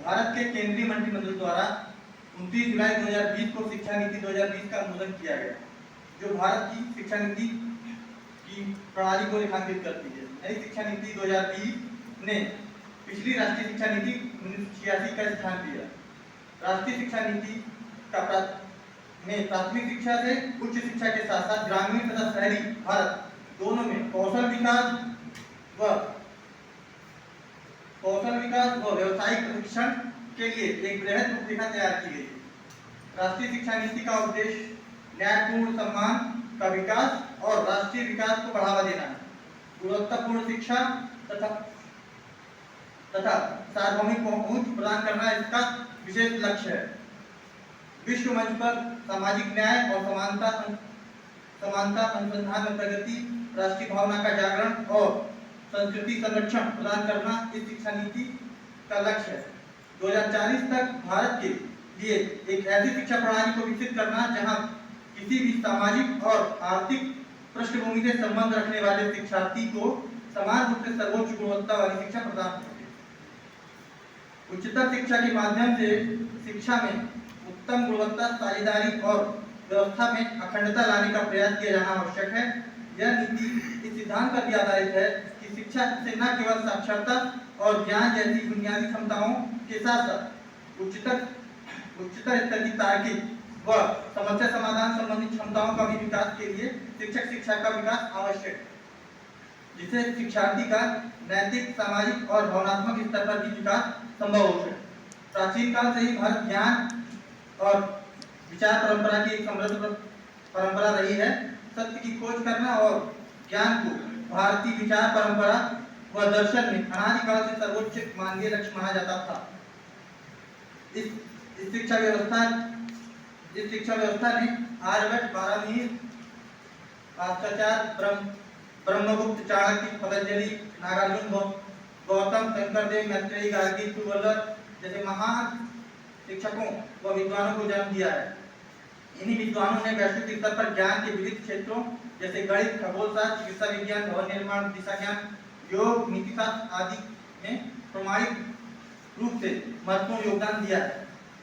भारत के केंद्रीय मंत्रिमंडल द्वारा 29 जुलाई 2020 को शिक्षा नीति 2020 का अनुमोदन किया गया, जो भारत की शिक्षा नीति की प्रणाली को रेखांकित करती है। नई शिक्षा नीति 2020 ने पिछली राष्ट्रीय शिक्षा नीति 1986 का स्थान लिया। राष्ट्रीय शिक्षा नीति का में प्राथमिक शिक्षा से उच्च शिक्षा के साथ साथ ग्रामीण तथा शहरी भारत दोनों में कौशल विकास व व्यावसायिक प्रशिक्षण के लिए एक बृहद रूपरेखा तैयार की गई। राष्ट्रीय शिक्षा नीति का उद्देश्य न्यायपूर्ण सम्मान का विकास और राष्ट्रीय विकास को बढ़ावा देना है। गुणवत्तापूर्ण शिक्षा तथा सार्वभौमिक पहुंच प्रदान करना इसका विशेष लक्ष्य है। विश्व मंच पर सामाजिक न्याय और समानता अनुसंधान में प्रगति, राष्ट्रीय भावना का जागरण और संस्कृति संरक्षण प्रदान करना इस शिक्षा नीति का लक्ष्य है। 2040 तक भारत के लिए एक ऐसी शिक्षा प्रणाली को विकसित करना जहां किसी भी सामाजिक और आर्थिक पृष्ठभूमि से संबंध रखने वाले शिक्षार्थी को समान रूप से सर्वोच्च गुणवत्ता वाली शिक्षा प्रदान हो सके। उच्चतर शिक्षा के माध्यम से शिक्षा में उत्तम गुणवत्ता, साझेदारी और व्यवस्था में अखंडता लाने का प्रयास किया जाना आवश्यक है। यह नीति इस सिद्धांत पर भी आधारित है कि शिक्षा से न केवल साक्षरता और ज्ञान जैसी बुनियादी क्षमताओं के साथ साथ उच्चतर स्तर की तार्किक व समस्या समाधान संबंधी क्षमताओं का भी विकास के लिए शिक्षा का विकास आवश्यक है, जिससे शिक्षार्थी का नैतिक, सामाजिक और भावनात्मक स्तर पर भी विकास संभव हो सके। प्राचीन काल से ही भारत ज्ञान और विचार परंपरा की एक समृद्ध परंपरा रही है। सत्य की खोज करना और ज्ञान को भारतीय विचार परंपरा व दर्शन में अनादिकाल से सर्वोच्च मानवीय लक्ष्य माना जाता था। इस शिक्षा व्यवस्था ने आर्यभट्ट, पारमीर, आचार्य ब्रह्मगुप्त, चाणक्य, पतंजलि, नागार्जुन, गौतम, शंकरदेव, मैत्रेयी, गार्गी, तुगलक जैसे महान शिक्षकों व विद्वानों को जन्म दिया है। इन्हीं विद्वानों ने वैश्विक स्तर पर ज्ञान के विविध क्षेत्रों जैसे गणित, खगोलशास्त्र, चिकित्सा विज्ञान, भवन निर्माण, दिशा ज्ञान, योग, नीतिशास्त्र आदि में प्रमाणिक रूप से महत्वपूर्ण योगदान दिया है।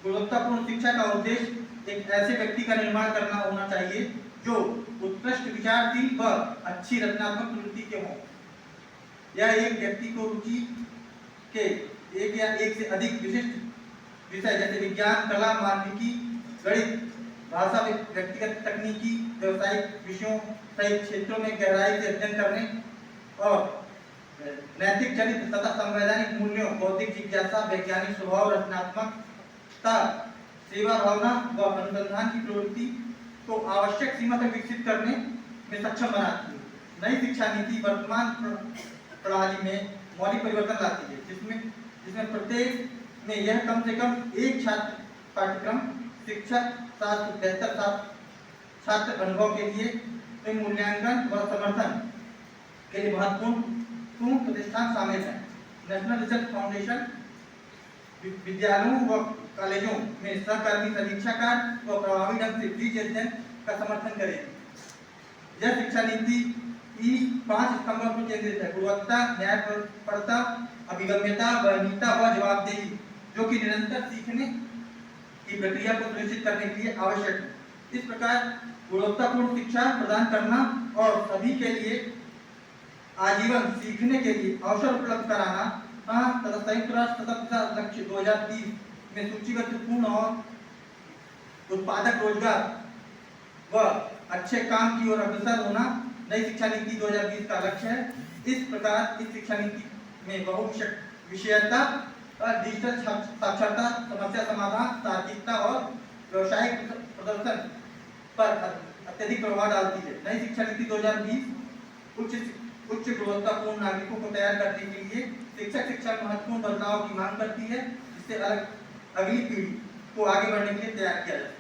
गुणवत्तापूर्ण शिक्षा का उद्देश्य एक ऐसे व्यक्ति का निर्माण करना होना चाहिए जो उत्कृष्ट विचारशील व अच्छी रचनात्मक प्रवृत्ति के हों। यह एक व्यक्ति को रुचि के एक या एक से अधिक विशिष्ट विषय जैसे विज्ञान, कला, मानविकी, गणित, भाषा, व्यक्तिगत तकनीकी, व्यवसायिक विषयों सहित क्षेत्रों में गहराई से अध्ययन करने और नैतिक, चरित्र तथा संवैधानिक मूल्यों, बौद्धिक जिज्ञासा, वैज्ञानिक स्वभाव, रचनात्मकता, सेवा भावना व अनुसंधान की प्रवृत्ति को आवश्यक सीमा तक विकसित करने में सक्षम बनाती है। नई शिक्षा नीति वर्तमान प्रणाली में मौलिक परिवर्तन लाती है, जिसमें प्रत्येक में यह कम से कम एक छात्र पाठ्यक्रम, शिक्षक, शास्त्र, बेहतर छात्र अनुभव के लिए मूल्यांकन व समर्थन के लिए महत्वपूर्ण प्रतिष्ठान शामिल है। नेशनल रिसर्च फाउंडेशन विद्यालयों व कॉलेजों में सहकर्मी समीक्षाकार व प्रभावी ढंग से बीज अध्ययन का समर्थन करेगी। यह शिक्षा नीति 5 स्तंभों पर केंद्रित है: गुणवत्ता, न्यायपरता, अभिगम्यता, वरीयता व जवाबदेही, जो कि निरंतर सीखने की प्रक्रिया को सुनिश्चित करने के लिए आवश्यक है। इस प्रकार गुणवत्तापूर्ण शिक्षा प्रदान करना और सभी के लिए आजीवन सीखने के लिए अवसर उपलब्ध कराना तथा संयुक्त राष्ट्र तथा लक्ष्य 2030 में सूचीबद्ध पूर्ण और उत्पादक रोजगार व अच्छे काम की ओर अग्रसर होना नई शिक्षा नीति 2020 का लक्ष्य है। इस प्रकार इस शिक्षा नीति में बहुविषयता, डिजिटल साक्षरता, समस्या समाधान, तार्किकता और व्यवसायिक प्रदर्शन पर अत्यधिक प्रभाव डालती है। नई शिक्षा नीति 2020 उच्च गुणवत्तापूर्ण नागरिकों को तैयार करने के लिए शिक्षा में महत्वपूर्ण बदलाव की मांग करती है, जिससे अगली पीढ़ी को आगे बढ़ने के लिए तैयार किया जाए।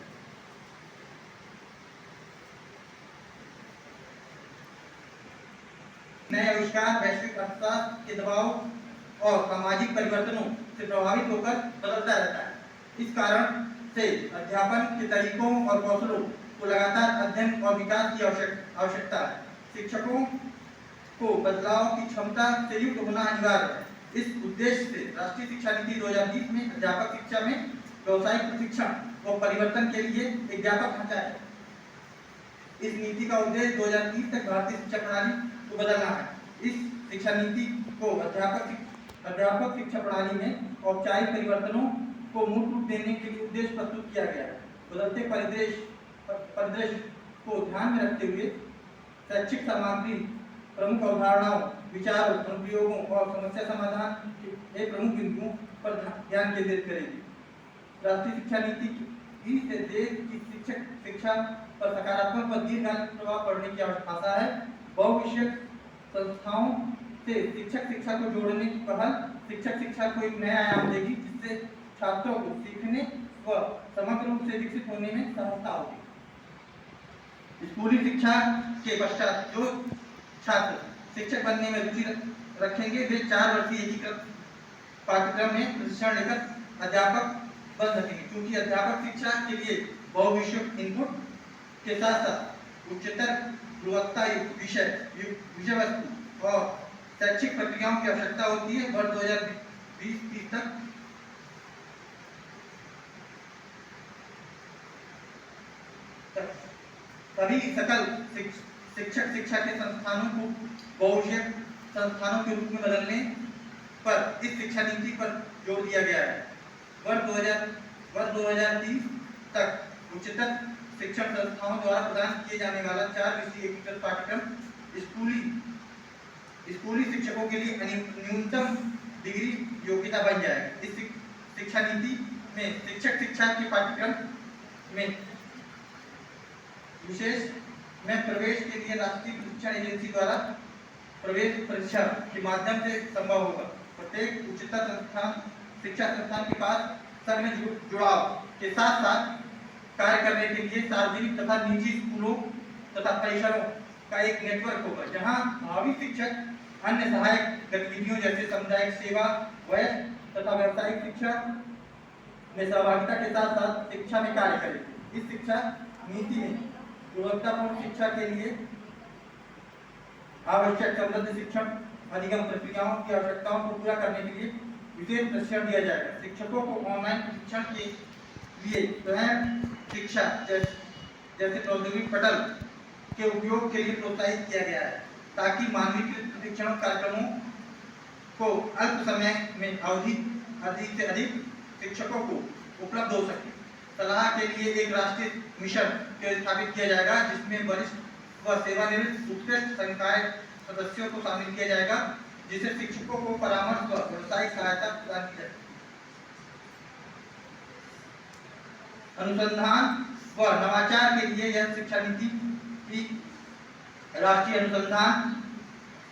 नए आविष्कार वैश्विक अर्थशास्त्र के दबाव और सामाजिक परिवर्तनों से प्रभावित होकर बदलता रहता है। इस कारण से अध्यापन के तरीकों और कौशलों को लगातार अध्ययन और विकास की आवश्यकता है। शिक्षकों को बदलाव की क्षमता से युक्त होना अनिवार्य है। इस उद्देश्य से राष्ट्रीय शिक्षा नीति 2020 में अध्यापक शिक्षा में व्यावसायिक प्रशिक्षण व परिवर्तन के लिए एक व्यापक ढांचा है। इस नीति का उद्देश्य 2030 तक भारतीय शिक्षा प्रणाली को बदलना है। इस शिक्षा नीति को अध्यापक शिक्षा प्रणाली में औपचारिक परिवर्तनों को मूल रूप देने के लिए उद्देश्य प्रस्तुत किया गया है। बदलते परिदृश्य को ध्यान में रखते हुए शैक्षिक सामग्री, प्रमुख अवधारणाओं, विचारों, अनुप्रयोगों और समस्या समाधान के प्रमुख बिंदुओं पर ध्यान केंद्रित करेगी। राष्ट्रीय शिक्षा नीति से देश की शिक्षा पर सकारात्मक व दीर्घकालिक प्रभाव पड़ने की आशा है। बहुविषयक संस्थाओं से शिक्षक शिक्षा को जोड़ने की पहल शिक्षक शिक्षा को एक नया आयाम देगी, जिससे छात्रों को सीखने व समग्र रूप से विकसित होने में सहायता होगी। स्कूली शिक्षा के पश्चात जो छात्र शिक्षक बनने में रुचि रखेंगे वे 4 वर्षीय एकीकृत पाठ्यक्रम में प्रशिक्षण लेकर अध्यापक बन सकेंगे। क्योंकि अध्यापक शिक्षा के लिए बहुविषयक इनपुट के साथ साथ उच्चतर गुणवत्ता विषय वस्तु और शैक्षिक प्रक्रियाओं की आवश्यकता होती है। वर्ष 2020-30 तक सभी सकल शिक्षक शिक्षा के संस्थानों को बहुविषयक संस्थानों के रूप में बदलने पर इस शिक्षा नीति पर जोर दिया गया है। वर्ष 2030 तक उच्चतर शिक्षण संस्थाओं द्वारा प्रदान किए जाने वाला 4 विषयीय एकीकृत पाठ्यक्रम स्कूली शिक्षकों के लिए न्यूनतम डिग्री योग्यता बन जाएगा। इस शिक्षा नीति में शिक्षक शिक्षा के पाठ्यक्रम में विशेष में प्रवेश के लिए राष्ट्रीय प्रशिक्षण एजेंसी द्वारा प्रवेश परीक्षा के माध्यम से संभव होगा। प्रत्येक उच्चतर शिक्षा संस्थान के पास स्तर में जुड़ाव के साथ साथ कार्य करने के लिए सार्वजनिक तथा निजी स्कूलों तथा परिसरों का एक नेटवर्क होगा, जहां भावी शिक्षक अन्य सहायक गतिविधियों जैसे सामुदायिक सेवा, वयस्क तथा व्यावसायिक शिक्षा में सहभागिता के साथ साथ शिक्षा में कार्य करेंगे। इस शिक्षा नीति में गुणवत्तापूर्ण शिक्षा के लिए आवश्यक समृद्ध शिक्षण अधिगम प्रक्रियाओं की आवश्यकताओं को पूरा करने के लिए विशेष प्रशिक्षण दिया जाएगा। शिक्षकों को ऑनलाइन प्रशिक्षण के लिए स्वयं शिक्षा जैसे प्रौद्योगिकी पटल के उपयोग के लिए प्रोत्साहित किया गया है, ताकि मानवीकृत प्रशिक्षण कार्यक्रमों को अल्प समय में अधिक से अधिक शिक्षकों को उपलब्ध हो सके। सलाह के लिए एक राष्ट्रीय मिशन स्थापित किया जाएगा, जिसमें वरिष्ठ व सेवानिवृत्त उत्कृष्ट संकाय सदस्यों को शामिल किया जाएगा, जिसे शिक्षकों को परामर्श व व्यावसायिक सहायता प्रदान की जाएगी। अनुसंधान व नवाचार के लिए यह शिक्षा नीति की राष्ट्रीय अनुसंधान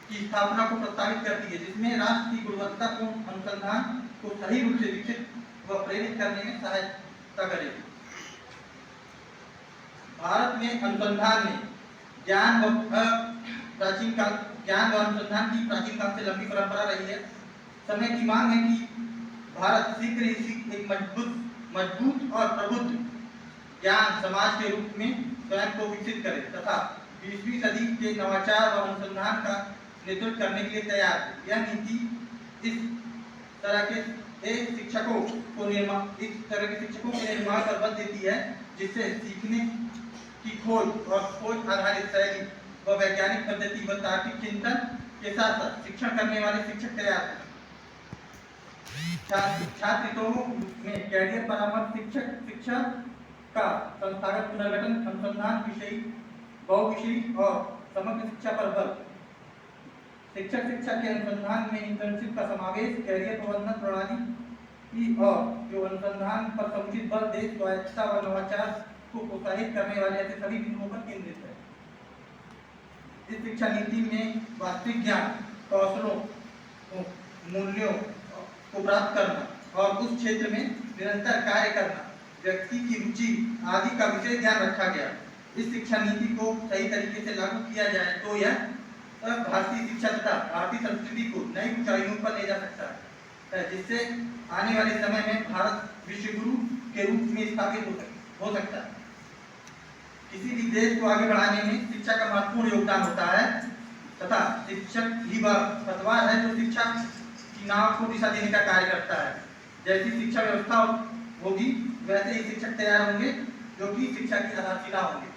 की स्थापना को प्रस्तावित करती है, जिसमें राष्ट्र की गुणवत्तापूर्ण अनुसंधान को सही रूप से विकसित व प्रेरित करने में सहायता करेगी। भारत में अनुसंधान में ज्ञान व अनुसंधान की प्राचीन काल से लंबी परंपरा रही है। समय की मांग है कि भारत शीघ्र ही एक मजबूत और प्रबुद्ध ज्ञान समाज के रूप में स्वयं को विकसित करे तथा 20वीं सदी के नवाचार व अनुसंधान का नेतृत्व करने के लिए तैयार है। यह नीति इस तरह के शिक्षकों के निर्माण पर बल देती है, जिससे सीखने की खोज आधारित शैली व वैज्ञानिक पद्धति व तार्किक चिंतन के साथ साथ शिक्षण करने वाले शिक्षक तैयार हैं। छात्र हितों में कैरियर परामर्श, शिक्षा का संस्थागत पुनर्गठन, अनुसंधान विषयी, बहुविषयी और समग्र शिक्षा पर बल, शिक्षक शिक्षा के अनुसंधान में इंटर्नशिप का समावेश, कैरियर प्रबंधन प्रणाली और जो अनुसंधान पर समुचित बल दे, स्वायत्तता व नवाचार को प्रोत्साहित करने वाले ऐसे सभी बिंदुओं पर केंद्रित है। इस शिक्षा नीति में वास्तविक ज्ञान, कौशलों, मूल्यों को प्राप्त करना और उस क्षेत्र में निरंतर कार्य करना, व्यक्ति की रुचि आदि का विशेष ध्यान रखा गया। इस शिक्षा नीति को सही तरीके से लागू किया जाए तो यह भारतीय शिक्षा तथा भारतीय संस्कृति को नई ऊंचाइयों पर ले जा सकता है, जिससे आने वाले समय में भारत विश्व गुरु के रूप में स्थापित हो सकता है। किसी भी देश को आगे बढ़ाने में शिक्षा का महत्वपूर्ण योगदान होता है तथा शिक्षक ही वह पटवार है जो शिक्षा की चुनाव को दिशा देने का कार्य करता है। जैसी शिक्षा व्यवस्था होगी वैसे ही शिक्षक तैयार होंगे जो कि शिक्षा की आधारशिला होंगे।